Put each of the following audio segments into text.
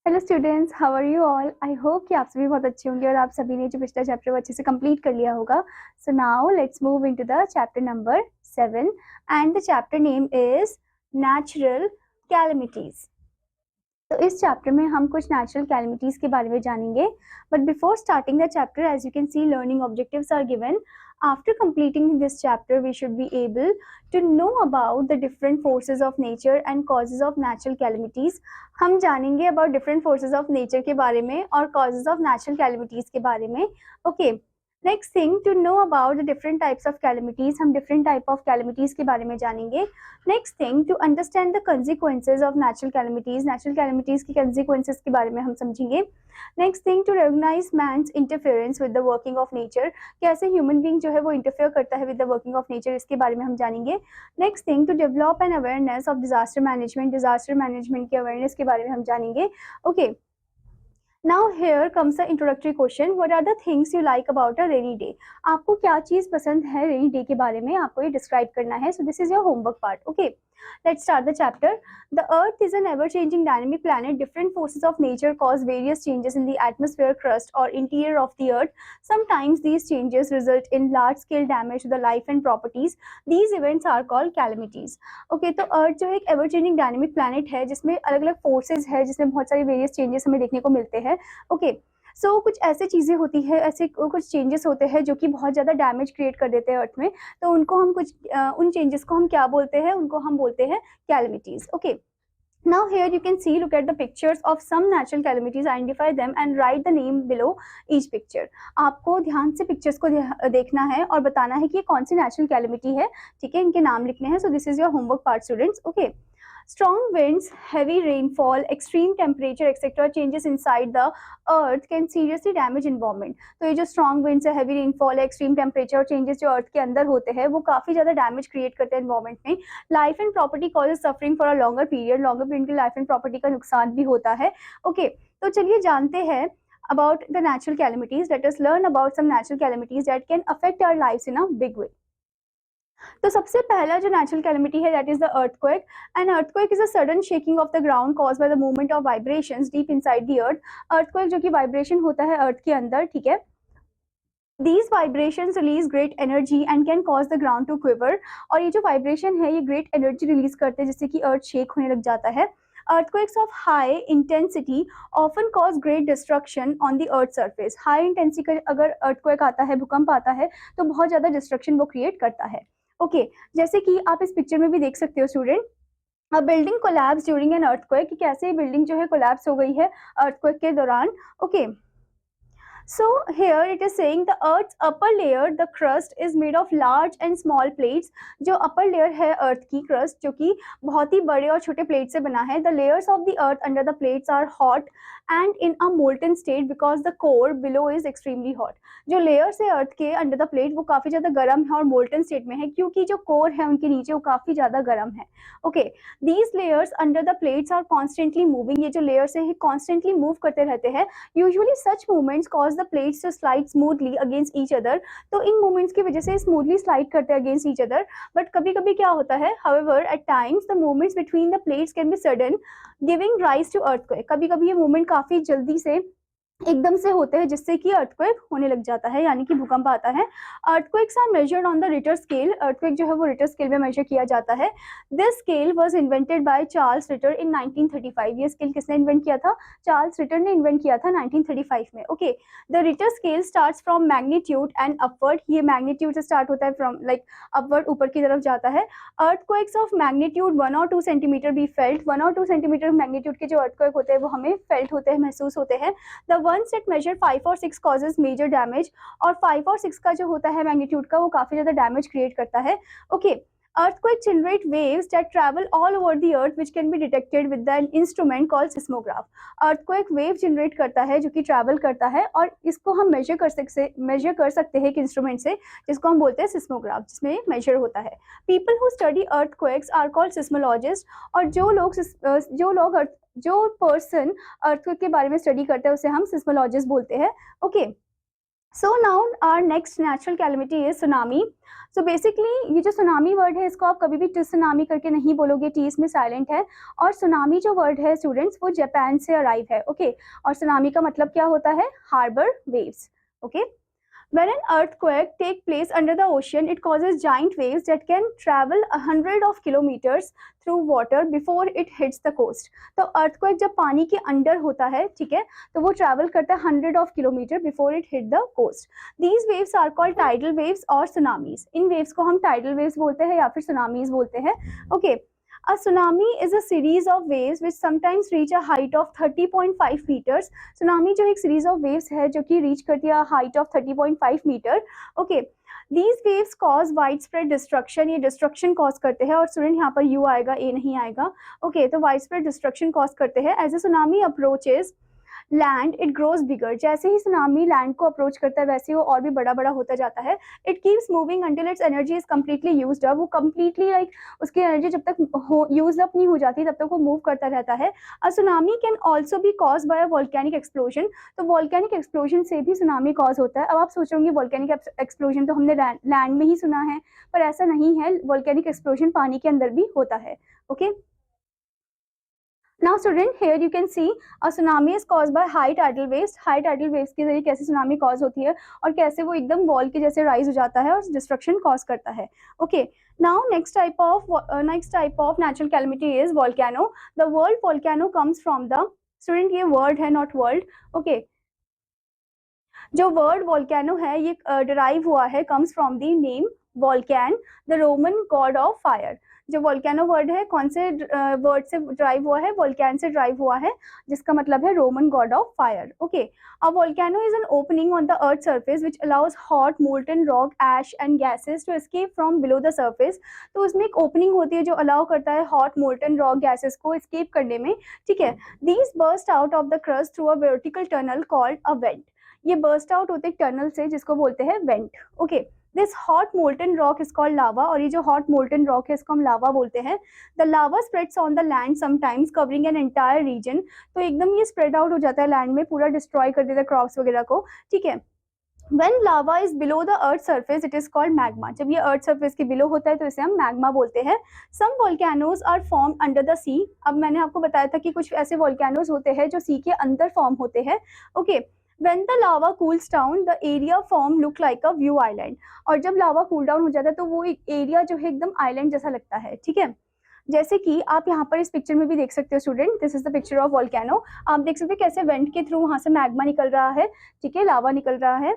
Hello students, how are you all. I hope कि आप सभी बहुत अच्छे होंगे और आप सभी ने जो पिछला चैप्टर वो अच्छे से कंप्लीट कर लिया होगा। So now let's move into the chapter number 7 and the chapter name is natural calamities. तो इस चैप्टर में हम कुछ नेचुरल कैलमिटीज के बारे में जानेंगे। But before starting the chapter, as you can see, learning objectives are given. After completing this chapter, we should be able to know about the different forces of nature and causes of natural calamities. हम जानेंगे about different forces of nature के बारे में और causes of natural calamities के बारे में. Okay. Next thing, to know about the different types of calamities, हम डिफरेंट टाइप ऑफ कैलमिटीज के बारे में जानेंगे. Next thing, to understand the consequences of natural calamities की कंसिक्वेंसेज के बारे में हम समझेंगे. Next thing, to recognize man's interference with the working of nature, कैसे ह्यूमन बीइंग जो है वो इंटरफेयर करता है with the working of nature, इसके बारे में हम जानेंगे. Next thing, to develop an awareness of disaster management की अवेयरनेस के बारे में हम जानेंगे. Okay. Now here comes the introductory question. What are the things you like about a rainy day? आपको क्या चीज पसंद है रेनी डे के बारे में, आपको ये डिस्क्राइब करना है. So this is your homework part. Okay. Let's start the chapter. The Earth is an ever-changing dynamic planet. Different forces of nature cause various changes in the atmosphere, crust, or interior of the Earth. Sometimes these changes result in large-scale damage to the life and properties. These events are called calamities. Okay, तो Earth जो एक ever-changing dynamic planet है, जिसमें अलग-अलग forces है, जिसमें बहुत सारे various changes हमें देखने को मिलते हैं. Okay. सो कुछ ऐसी चीज़ें होती है, ऐसे कुछ चेंजेस होते हैं जो कि बहुत ज़्यादा डैमेज क्रिएट कर देते हैं अर्थ में. तो उनको हम उन चेंजेस को हम क्या बोलते हैं, उनको हम बोलते हैं calamities. Okay. Now here you can see, look at the pictures of some natural calamities, identify them and write the name below each picture. आपको ध्यान से पिक्चर्स को देखना है और बताना है कि ये कौन सी नेचुरल कैलमिटी है. ठीक है, इनके नाम लिखने हैं. So this is your homework part students. Okay. Strong winds, heavy rainfall, extreme temperature, etc. changes inside the earth can seriously damage environment. तो ये जो strong winds है, heavy rainfall है, extreme temperature changes जो earth के अंदर होते हैं, वो काफी ज्यादा damage create करते हैं environment में. Life and property causes suffering for a longer period की life and property का नुकसान भी होता है. Okay, तो चलिए जानते हैं about the natural calamities. Let us learn about some natural calamities that can affect our lives in a big way. तो सबसे पहला जो नेचुरल कैलमिटी है that is the earthquake. And earthquake is a sudden shaking of the ground caused by the movement of vibrations deep inside the earth. Earthquake जो कि vibration होता है अर्थ के अंदर. ठीक है. These vibrations release great energy and can cause the ground to quiver. और ये जो वाइब्रेशन है ये ग्रेट एनर्जी रिलीज करते हैं जिससे कि अर्थ शेक होने लग जाता है. Earthquakes of high intensity often cause great destruction on the earth surface. High intensity का अगर earthquake आता है, भूकंप आता है, तो बहुत ज़्यादा destruction वो create करता है. ओके. जैसे कि आप इस पिक्चर में भी देख सकते हो student, a building collapse during an earthquake, कि कैसे बिल्डिंग जो है कोलैप्स हो गई है अर्थक्वेक के दौरान. Okay. So here it is saying the Earth's upper layer, the crust, is made of large and small plates. जो upper layer है Earth की crust, जो कि बहुत ही बड़े और छोटे प्लेट से बना है. The layers of the Earth under the plates are hot and in a molten state because the core below is extremely hot. जो layers है Earth के under the plate वो काफी ज्यादा गर्म है और molten state में है क्योंकि जो core है उनके नीचे वो काफी ज्यादा गर्म है. Okay, these layers under the plates are constantly moving. ये जो layers है ये constantly move करते रहते हैं. Usually such movements cause the plates to slide smoothly against each other. तो इन movements की वजह से smoothly slide करते हैं against each other. But कभी कभी क्या होता है, however at times the movements between the plates can be sudden, giving rise to earthquake. कभी कभी ये movement काफी जल्दी से एकदम से होते हैं जिससे कि अर्थक्वेक होने लग जाता है, यानी कि भूकंप आता है. Earthquakes are measured on the Richter scale. Earthquake जो है वो रिटर स्केल में मेजर किया जाता है. This scale was invented by Charles Ritter in 1935. ये स्केल किसने इन्वेंट किया था? चार्ल्स रिटर ने इन्वेंट किया था 1935 में. Okay. The Richter scale starts from magnitude and upward. ये मैग्नीट्यूड से स्टार्ट होता है, फ्रॉम लाइक अपवर्ड, ऊपर की तरफ जाता है. अर्थक्वेक्स ऑफ मैग्नीट्यूड 1 और 2 सेंटीमीटर बी फेल्ट. 1 और 2 सेंटीमीटर मैग्नीट्यूड के जो अर्थक्वेक होते हैं वो हमें फेल्ट होते हैं, महसूस होते हैं. द ones that measure 5 और 6 causes major damage. और 5 और 6 का जो होता है मैग्नीट्यूड का वो काफी ज्यादा डैमेज क्रिएट करता है. Okay. Earthquake generate waves that travel all over the earth which can be detected with an instrument called seismograph. Earthquake wave generate करता है जो कि travel करता है और इसको हम measure कर सकते हैं एक इंस्ट्रूमेंट से जिसको हम बोलते हैं seismograph, जिसमें measure होता है. People who study earthquakes are called seismologists. और जो पर्सन अर्थक्वेक के बारे में स्टडी करते हैं उसे हम सिस्मोलॉजिस्ट बोलते हैं. Okay. So now our next natural calamity is tsunami. So basically ये जो सुनामी वर्ड है इसको आप कभी भी सुनामी करके नहीं बोलोगे, टी इसमें साइलेंट है. और सुनामी जो वर्ड है स्टूडेंट्स वो जापान से अराइव है. ओके और सुनामी का मतलब क्या होता है? Harbour waves. Okay When an earthquake takes place under the ocean, it causes giant waves that can travel 100 of kilometers through water before it hits the coast. तो earthquake जब पानी के अंडर होता है, ठीक है, तो वो travel करता है 100 of kilometer before it hit the coast. These waves are called tidal waves or tsunamis. In waves को हम tidal waves बोलते हैं या फिर tsunamis बोलते हैं. Okay. A tsunami is a series of waves which sometimes reach a height of 30.5 meters. Tsunami जो एक series of waves है जो कि reach करती है height of 30.5 meter. Okay. These waves cause widespread destruction. ये destruction cause करते हैं और student यहाँ पर U आएगा, A नहीं आएगा. Okay, तो widespread destruction cause करते हैं. As a tsunami approaches land it grows bigger. जैसे ही सुनामी लैंड को अप्रोच करता है वैसे वो और भी बड़ा बड़ा होता जाता है. It keeps moving until it's energy is completely used up. वो कम्प्लीटली लाइक उसकी एनर्जी जब तक यूज अप नहीं हो जाती तब तक वो मूव करता रहता है. अ tsunami can also be cause by a volcanic explosion. तो वोल्केनिक एक्सप्लोजन से भी सुनामी कॉज होता है. अब आप सोचोगे वोल्केनिक एक्सप्लोजन तो हमने लैंड में ही सुना है, पर ऐसा नहीं है. वोल्केनिक एक्सप्लोजन पानी के अंदर भी होता है. Okay Now student, here you can see a tsunami is caused by high tidal waves. High tidal waves के जरिए कैसे tsunami cause होती है और कैसे वो एकदम वॉल के जैसे rise हो जाता है और destruction cause करता है. Okay. Now next type of natural calamity is volcano. The word volcano comes from the student ये word है not world. Okay. जो word volcano है ये derive हुआ है comes from the name Vulcan, the Roman god of fire. जो volcano word है कौन से वर्ड से ड्राइव हुआ है? वोल्कैन से ड्राइव हुआ है जिसका मतलब है Roman god of fire. Okay a volcano is an opening on the earth surface which allows hot molten rock ash and gases to escape from below the surface. तो उसमें एक ओपनिंग होती है जो अलाउ करता है हॉट मोल्टन रॉक गैसेस को escape करने में. ठीक है. These burst out of the crust through a vertical tunnel called a vent. ये बर्स्ट आउट होते टनल से जिसको बोलते हैं vent. Okay this hot molten rock is called lava. और ये जो हॉट मोल्टन रॉक है इसको हम लावा बोलते हैं. The lava spreads on the land sometimes covering an entire reason. तो एकदम ये स्प्रेड आउट हो जाता है लैंड में, पूरा डिस्ट्रॉय कर देता है क्रॉप्स वगैरह को. ठीक है. When lava is below the earth surface, it is called magma. जब ये अर्थ सरफेस के बिलो होता है तो इसे हम मैग्मा बोलते हैं. Some volcanoes are formed under the sea. अब मैंने आपको बताया था कि कुछ ऐसे volcanoes होते हैं जो सी के अंदर फॉर्म होते हैं. Okay When the lava cools down, the area form look like a view island. और जब लावा कूल डाउन हो जाता है तो वो एक एरिया जो है एकदम आइलैंड जैसा लगता है. ठीक है. जैसे कि आप यहाँ पर इस पिक्चर में भी देख सकते हो student, this is the picture of volcano. आप देख सकते हो कैसे वेंट के थ्रू वहां से मैग्मा निकल रहा है. ठीक है, लावा निकल रहा है.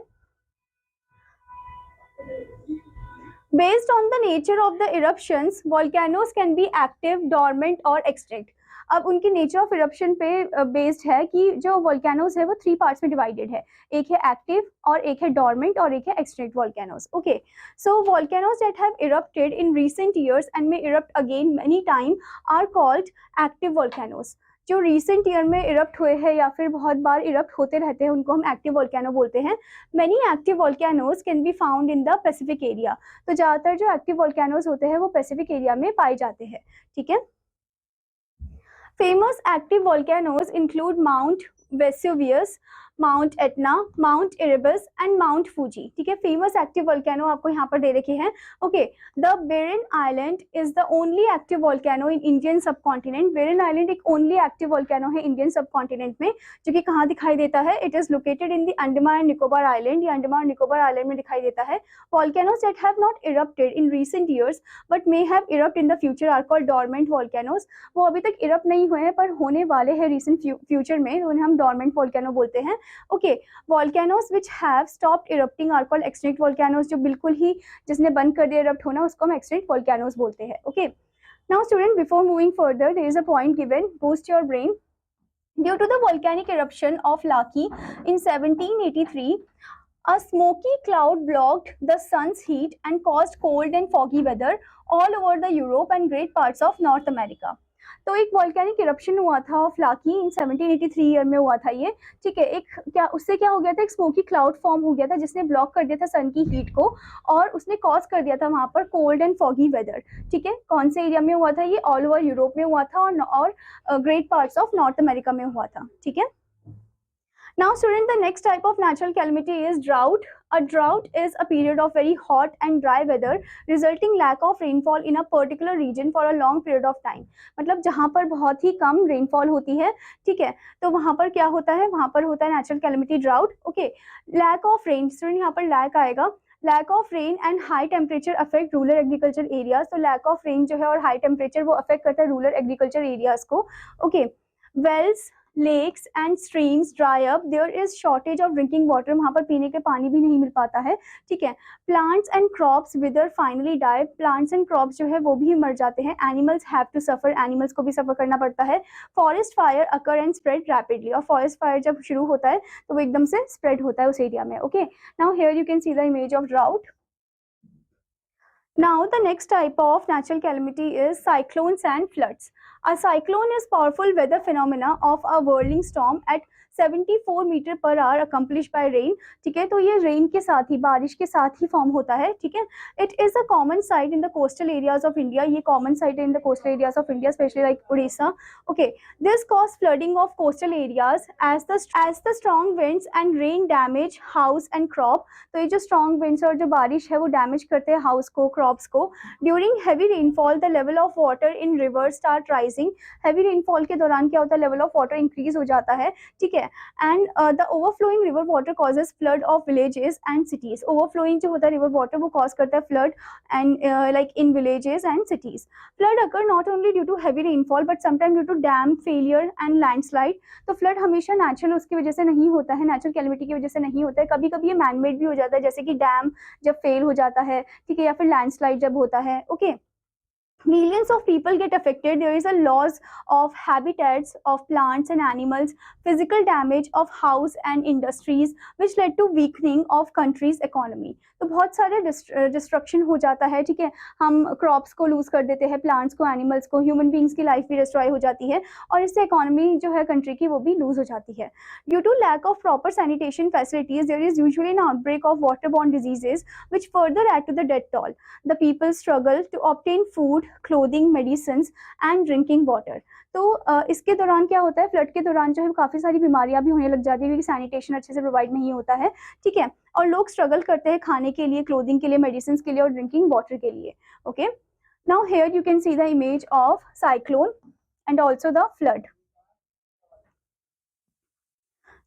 Based on the nature of the eruptions, volcanoes can be active, dormant or extinct. अब उनकी नेचर ऑफ इरप्शन पे बेस्ड है कि जो वोल्केनोज है वो 3 पार्ट्स में डिवाइडेड है. एक है एक्टिव और एक है डॉर्मेंट और एक है extinct volcanoes. Okay so volcanoes that have erupted in recent years and may erupt again many time are called active volcanoes. जो रिसेंट ईयर में इरप्ट हुए हैं या फिर बहुत बार इरप्ट होते रहते हैं उनको हम एक्टिव वोल्केनो बोलते हैं. Many active volcanoes can be found in the Pacific area. तो ज़्यादातर जो एक्टिव वोल्केनोज होते हैं वो पैसिफिक एरिया में पाए जाते हैं. ठीक है. Famous active volcanoes include Mount Vesuvius, mount Etna, mount Erebus and mount Fuji. ठीक है. फेमस एक्टिव वोल्केनो आपको यहाँ पर दे रखे हैं. Okay the Barren island is the only active volcano in Indian subcontinent. Barren island एक only active volcano है इंडियन सब कॉन्टिनेंट में, जो कि कहाँ दिखाई देता है? It is located in the Andaman and Nicobar island. ये अंडमान और निकोबार आइलैंड में दिखाई देता है. Volcanoes that have not erupted in recent years but may have erupt in the future are called dormant volcanoes. वो अभी तक इरप्ट नहीं हुए हैं पर होने वाले हैं रिसेंट फ्यूचर में, तो उन्हें हम डॉर्मेंट वोल्केनो बोलते हैं. Okay volcanoes which have stopped erupting are called extinct volcanoes. जो बिल्कुल ही जिसने बंद कर दिया erupt होना उसको हम extinct volcanoes बोलते हैं. Okay now student, before moving further there is a point given, boost your brain. Due to the volcanic eruption of Laki in 1783, a smoky cloud blocked the sun's heat and caused cold and foggy weather all over the Europe and great parts of North America. तो एक volcanic eruption हुआ था of Laki in 1783 year में हुआ था ये. ठीक है. एक क्या उससे क्या हो गया था? एक स्मोकी क्लाउड फॉर्म हो गया था जिसने ब्लॉक कर दिया था सन की हीट को और उसने कॉज कर दिया था वहां पर कोल्ड एंड फॉगी वेदर. ठीक है. कौन से एरिया में हुआ था ये? ऑल ओवर यूरोप में हुआ था और great parts of north America में हुआ था. ठीक है. Now, student, the next type of natural calamity is drought. A drought is a period of very hot and dry weather resulting lack of rainfall in a particular region for a long period of time. मतलब जहाँ पर बहुत ही कम rainfall होती है, ठीक है, तो वहाँ पर क्या होता है, वहाँ पर होता है natural calamity drought. Okay, lack of rain, student यहाँ पर लैक आएगा. Lack of rain and high temperature affect rural agriculture areas. तो लैक ऑफ रेन जो है और हाई टेम्परेचर वो अफेक्ट करता है रूरल एग्रीकल्चर एरियाज को. Okay, wells, lakes and streams dry up, there is shortage of drinking water, वहाँ पर पीने के पानी भी नहीं मिल पाता है, ठीक है. plants and crops wither finally die, plants and crops जो है वो भी मर जाते हैं. animals have to suffer, animals को भी सफर करना पड़ता है. forest fire occur and spread rapidly, और forest fire जब शुरू होता है तो वो एकदम से spread होता है उस एरिया में. okay, now here you can see the image of drought. Now the next type of natural calamity is cyclones and floods. A cyclone is powerful weather phenomena of a whirling storm at 74 metre per hour accomplish by rain. ठीक है, तो ये rain के साथ ही, बारिश के साथ ही form होता है. ठीक है, it is a common sight in the coastal areas of India. ये कॉमन साइट है in the coastal areas of India, specially like Orissa. Okay, this cause flooding of coastal areas as the strong winds and rain damage house and crop. तो ये जो strong winds और जो बारिश है वो डैमेज करते हैं हाउस को, क्रॉप्स को. During heavy rainfall the level of water in river start rising. Heavy rainfall के दौरान क्या होता है, लेवल ऑफ वाटर इंक्रीज हो जाता है. ठीक है, and the overflowing river water causes flood of villages and cities. Overflowing जो होता है river water वो cause करता है flood and like in villages and cities. Flood occur not only due to heavy rainfall but sometimes due to dam failure and landslide. तो flood हमेशा natural उसकी वजह से नहीं होता है, natural calamity की वजह से नहीं होता है. कभी कभी ये man made भी हो जाता है, जैसे कि डैम जब फेल हो जाता है, ठीक है, या फिर लैंडस्लाइड जब होता है. Okay, millions of people get affected. There is a loss of habitats of plants and animals, physical damage of house and industries which led to weakening of country's economy. तो बहुत सारे डिस्ट्रक्शन हो जाता है. ठीक है, हम क्रॉप्स को लूज कर देते हैं, प्लांट्स को, एनिमल्स को, ह्यूमन बींग्स की लाइफ भी डिस्ट्रॉय हो जाती है और इससे इकोनॉमी जो है कंट्री की वो भी लूज हो जाती है. Due to lack of proper sanitation facilities there is usually an outbreak of waterborne diseases which further add to the death toll. The people struggle to obtain food, clothing, medicines and drinking water. तो इसके दौरान क्या होता है, flood के दौरान जो है काफ़ी सारी बीमारियां भी होने लग जाती है क्योंकि सैनिटेशन अच्छे से प्रोवाइड नहीं होता है. ठीक है, और लोग स्ट्रगल करते हैं खाने के लिए, क्लोथिंग के लिए, मेडिसिन के लिए और ड्रिंकिंग वाटर के लिए. Okay, now here you can see the image of cyclone and also the flood.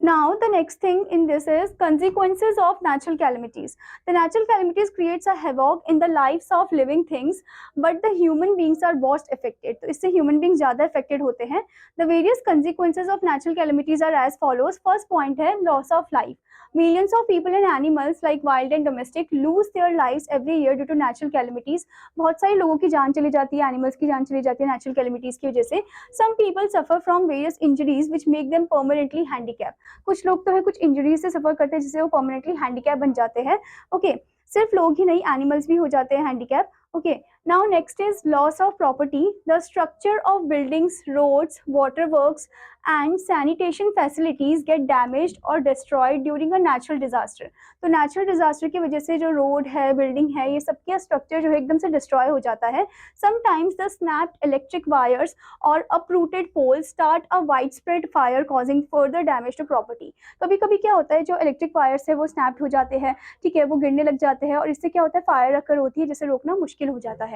Now the next thing in this is consequences of natural calamities. The natural calamities creates a havoc in the lives of living things, but the human beings are most affected. तो इससे human beings ज़्यादा affected होते हैं. The various consequences of natural calamities are as follows. First point है loss of life. Millions of people and animals like wild and domestic lose their lives every year due to natural calamities. बहुत सारे लोगों की जान चली जाती है, animals की जान चली जाती है natural calamities की वजह से. Some people suffer from various injuries which make them permanently handicapped. कुछ लोग तो है कुछ इंजरीज से सफर करते हैं जिससे वो परमानेंटली हैंडीकैप बन जाते हैं. ओके, सिर्फ लोग ही नहीं, एनिमल्स भी हो जाते हैं handicap. Okay, now next is loss of property. The structure of buildings, roads, waterworks and sanitation facilities get damaged or destroyed during a natural disaster. तो natural disaster की वजह से जो road है, building है, ये सबका structure जो है एकदम से destroy हो जाता है. Sometimes the snapped electric wires or uprooted poles start a widespread fire causing further damage to property. कभी कभी क्या होता है, जो electric wires है वो snapped हो जाते हैं, ठीक है, वो गिरने लग जाते हैं और इससे क्या होता है, fire occur होती है जिसे रोकना मुश्किल हो जाता है.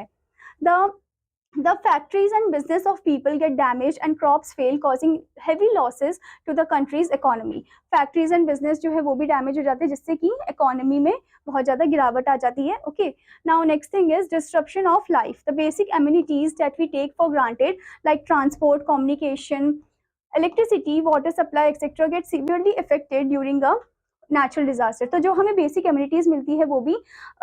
The factories and business of people get damaged and crops fail, causing heavy losses to the country's economy. Factories and business जो है वो भी damage हो जाते हैं जिससे कि economy में बहुत ज़्यादा गिरावट आ जाती है. Okay, now next thing is disruption of life. The basic amenities that we take for granted like transport, communication, electricity, water supply, etc. get severely affected during a natural disaster. तो जो हमें basic amenities मिलती है वो भी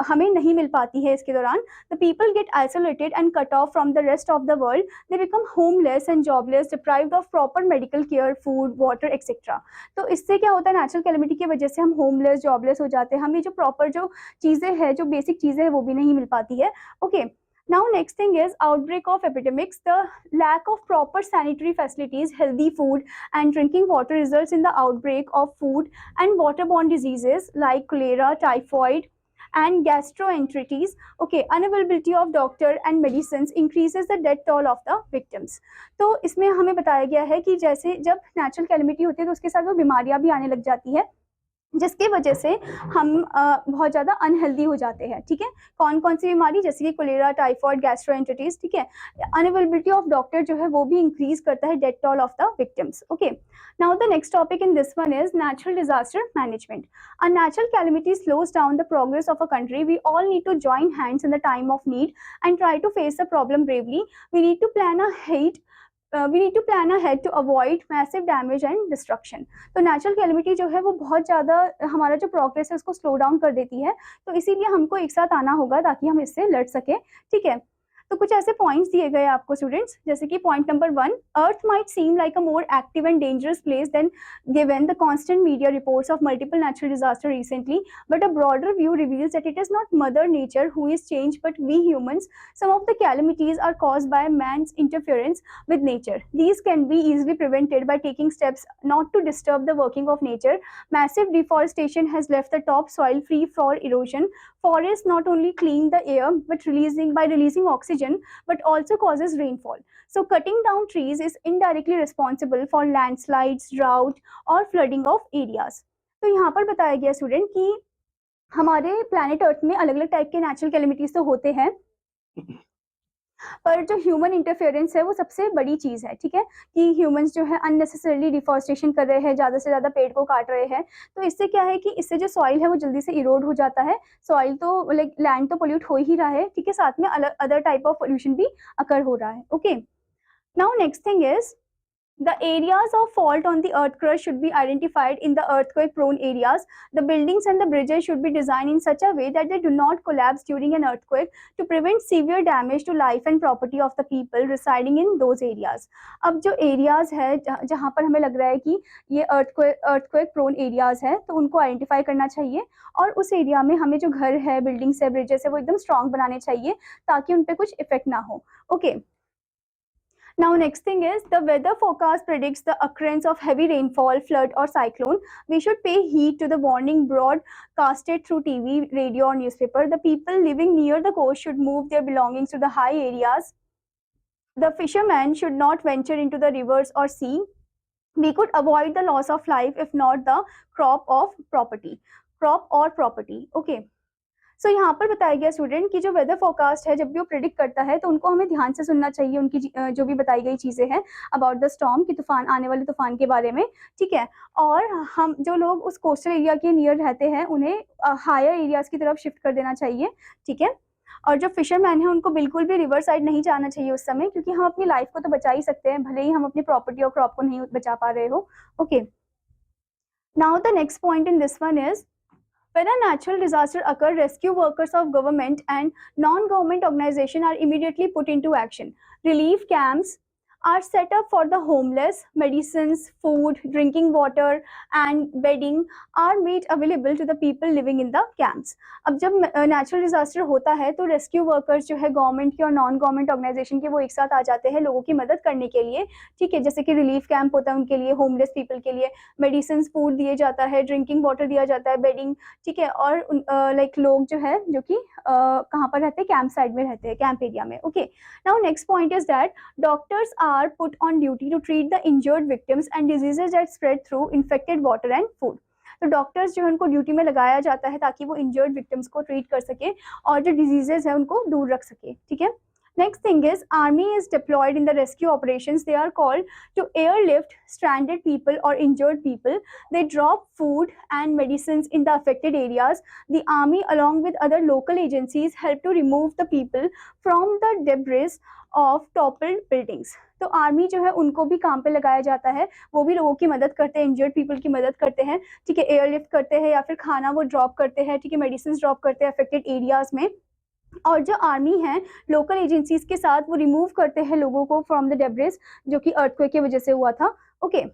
हमें नहीं मिल पाती है इसके दौरान. The people get isolated and cut off from the rest of the world. They become homeless and jobless, deprived of proper medical care, food, water etcetera. तो इससे क्या होता है, नेचुरल कैलेमिटी की वजह से हम होमलेस, जॉबलेस हो जाते हैं, हमें जो प्रॉपर जो चीज़ें हैं, जो बेसिक चीज़ें हैं वो भी नहीं मिल पाती है. Okay, now next thing is outbreak of epidemics. The lack of proper sanitary facilities, healthy food and drinking water results in the outbreak of food and waterborne diseases like cholera, typhoid and gastroenteritis. Okay, unavailability of doctor and medicines increases the death toll of the victims. तो इसमें हमें बताया गया है कि जैसे जब natural calamity होती है तो उसके साथ वो बीमारियां भी आने लग जाती है, जिसकी वजह से हम बहुत ज़्यादा अनहेल्दी हो जाते हैं। ठीक है, कौन कौन सी बीमारी, जैसे कि कोलेरा, टाइफॉइड, गैस्ट्रोएंटरिटिस। ठीक है, अनअवेलेबिलिटी ऑफ डॉक्टर जो है वो भी इंक्रीज करता है death toll of the victims. Okay, now the next topic in this one is natural disaster management. A natural calamity slows down the progress of a country. We all need to join hands in the time of need and try to face the problem bravely. We need to plan ahead to avoid massive damage and destruction. तो natural calamity जो है वो बहुत ज़्यादा हमारा जो progress है उसको स्लो डाउन कर देती है, तो इसीलिए हमको एक साथ आना होगा ताकि हम इससे लड़ सके। ठीक है, तो कुछ ऐसे पॉइंट्स दिए गए आपको स्टूडेंट्स, जैसे कि point number 1, earth might seem like a more active and dangerous place then given the constant media reports of multiple natural disasters recently, but a broader view reveals that it is not mother nature who is changed but we humans. Some of the calamities are caused by man's interference with nature. These can be easily prevented by taking steps not to disturb the working of nature. Massive deforestation has left the topsoil free for erosion. Forests not only clean the air but releasing oxygen but also causes rainfall. So cutting down trees is indirectly responsible for landslides, drought और flooding of areas. तो यहाँ पर बताया गया student कि हमारे planet earth में अलग अलग टाइप के नेचुरल कैलेमिटीज तो होते हैं, पर जो ह्यूमन इंटरफेरेंस है वो सबसे बड़ी चीज़ है। ठीक है, कि ह्यूमंस जो है अननेसेसरली डिफॉरेस्टेशन कर रहे हैं, ज़्यादा से ज़्यादा पेड़ को काट रहे हैं, तो इससे क्या है कि इससे जो सॉइल है वो जल्दी से इरोड हो जाता है। सॉइल तो लाइक लैंड तो पोल्यूट हो ही रहा है, ठीक है, साथ में अदर टाइप ऑफ पोल्यूशन भी अकर हो रहा है। Okay, now next thing is the areas of fault on the earth crust should be identified in the earthquake prone areas. The buildings and the bridges should be designed in such a way that they do not collapse during an earthquake to prevent severe damage to life and property of the people residing in those areas. अब जो areas है जहाँ पर हमें लग रहा है कि ये earthquake prone areas है, तो उनको identify करना चाहिए और उस एरिया में हमें जो घर है, बिल्डिंग्स है, ब्रिजेस है, वो एकदम स्ट्रॉन्ग बनाने चाहिए ताकि उन पर कुछ इफेक्ट ना हो। Okay, Now next thing is the weather forecast predicts the occurrence of heavy rainfall, flood or cyclone. We should pay heed to the warning broadcasted through TV, radio or newspaper. The people living near the coast should move their belongings to the high areas. The fishermen should not venture into the rivers or sea. We could avoid the loss of life if not the crop or property. Okay. सो यहाँ पर बताया गया student कि जो weather forecast है जब भी वो प्रिडिक्ट करता है तो उनको हमें ध्यान से सुनना चाहिए, उनकी जो भी बताई गई चीज़ें हैं अबाउट द स्टॉर्म, कि तूफान, आने वाले तूफान के बारे में। ठीक है, और हम जो लोग उस कोस्टल एरिया के नियर रहते हैं उन्हें हायर एरियाज़ की तरफ शिफ्ट कर देना चाहिए। ठीक है, और जो फिशरमैन है उनको बिल्कुल भी रिवर साइड नहीं जाना चाहिए उस समय, क्योंकि हम अपनी लाइफ को तो बचा ही सकते हैं, भले ही हम अपनी प्रॉपर्टी और क्रॉप को नहीं बचा पा रहे हो। Okay, now the next point in this one is when a natural disaster occurs, rescue workers of government and non-government organizations are immediately put into action. Relief camps are set up for the homeless. Medicines, food, drinking water and bedding are made available to the people living in the camps. अब जब natural disaster होता है तो rescue workers जो है government के और non government organisation के वो एक साथ आ जाते हैं लोगों की मदद करने के लिए। ठीक है, जैसे कि रिलीफ कैंप होता है उनके लिए, होमलेस पीपल के लिए मेडिसिन, फूड दिए जाता है, ड्रिंकिंग वाटर दिया जाता है, बेडिंग। ठीक है, और लाइक लोग जो है जो कि कहाँ पर रहते हैं, कैंप साइड में रहते हैं, कैंप एरिया में। Okay, now next point is that doctors are put on duty to treat the injured victims and diseases that spread through infected water and food. तो डॉक्टर्स जो है उनको ड्यूटी में लगाया जाता है ताकि वो इंजर्ड विक्टिम्स को ट्रीट कर सके और जो डिजीजेज है उनको दूर रख सके। ठीक है, next thing is army is deployed in the rescue operations. They are called to airlift stranded people or injured people. They drop food and medicines in the affected areas. The army along with other local agencies help to remove the people from the debris of toppled buildings. तो army जो है उनको भी काम पे लगाया जाता है, वो भी लोगों की मदद करते हैं, इंजर्ड पीपल की मदद करते हैं। ठीक है, एयरलिफ्ट करते हैं या फिर खाना वो ड्रॉप करते हैं। ठीक है, मेडिसिन ड्रॉप करते हैं अफेक्टेड एरियाज में, और जो आर्मी है लोकल एजेंसीज के साथ वो रिमूव करते हैं लोगों को फ्रॉम द डेब्रिस जो कि अर्थक्वेक की वजह से हुआ था। Okay,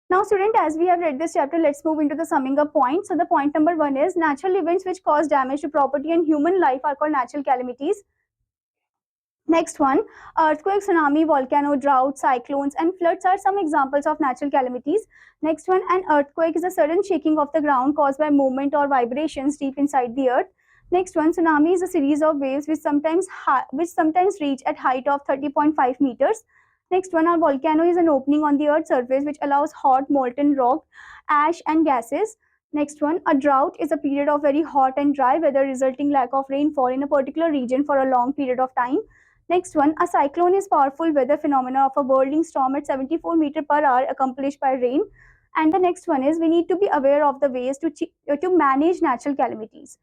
now student, as we have read this chapter, let's move into the summing up point. So the point number 1 is natural events which cause damage to property and human life are called natural calamities. Next one, earthquake, tsunami, volcano, drought, cyclones, and floods are some examples of natural calamities. Next one, an earthquake is a sudden shaking of the ground caused by movement or vibrations deep inside the earth. Next one, tsunami is a series of waves which sometimes reach at height of 30.5 meters. Next one, our volcano is an opening on the earth's surface which allows hot molten rock, ash, and gases. Next one, a drought is a period of very hot and dry weather resulting lack of rainfall in a particular region for a long period of time. Next one, a cyclone is powerful weather phenomena of a whirling storm at 74 meter per hour accomplished by rain. And the next one is we need to be aware of the ways to manage natural calamities.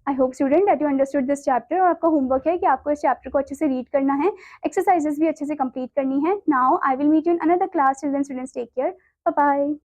I hope student that you understood this chapter. और आपका homework है कि आपको इस chapter को अच्छे से read करना है, एक्सरसाइजेस भी अच्छे से कंप्लीट करनी है। Now I will meet you in another class. Children students take care, bye bye.